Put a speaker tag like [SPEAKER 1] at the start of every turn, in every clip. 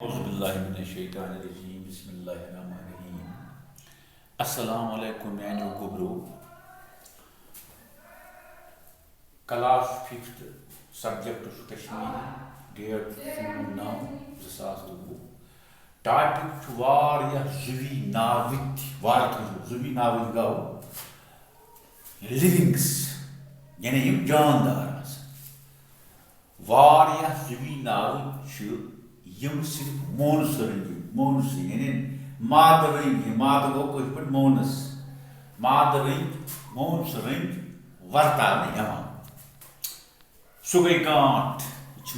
[SPEAKER 1] औज़ुबिल्लाहिमिनश्शैतानिर्रजीम बिस्मिल्लाहिर्रहमानिर्रहीम। अस्सलामु अलैकुम मैन्यो गोब्रो। Class 5th subject Kashmiri date 9/2019 topic जुवी नावित जुवी नावित गो लिविंग्स यानी यम जानदार जुवी नावित यम सिर्फ मोनस रंगी यानी माद रंगी माद गो कश पे मोनस माद रंग मोनस रंग वर्तान सह गई गांठ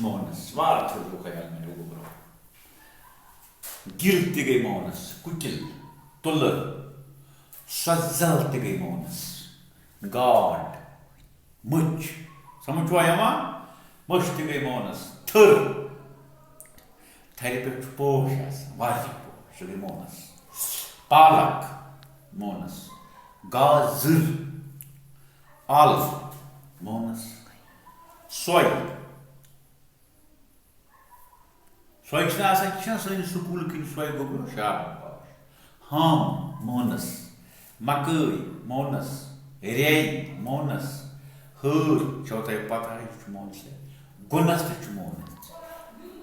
[SPEAKER 1] मोनस वार थो ख्याल में गोब्रो गिल त गई मोनस कुकिल तुलर सजल त गई मोनस गाड मुच समझ मश त गई मोनस थर थर पे पोश पोश सह गई मोनस पालक मोनस गाजर आल मोनस सोय सन स्कूल कन सोय गोब्रो शाबाश हम मोनस मकई मोनस रे मोनस हर छो तुम पता मोनस गुनस त मोनस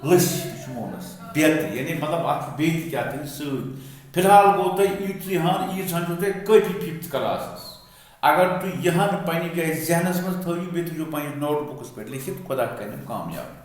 [SPEAKER 1] लस मोनस बेत यानी मतलब अत क्या फिलहाल गो तुम ईहान छो तुम काफी 5th क्लास अगर तुम यहान पे जहनस मज थो बे थो पे नोट बुक्स पे लिखित खुदा कर कामयाब।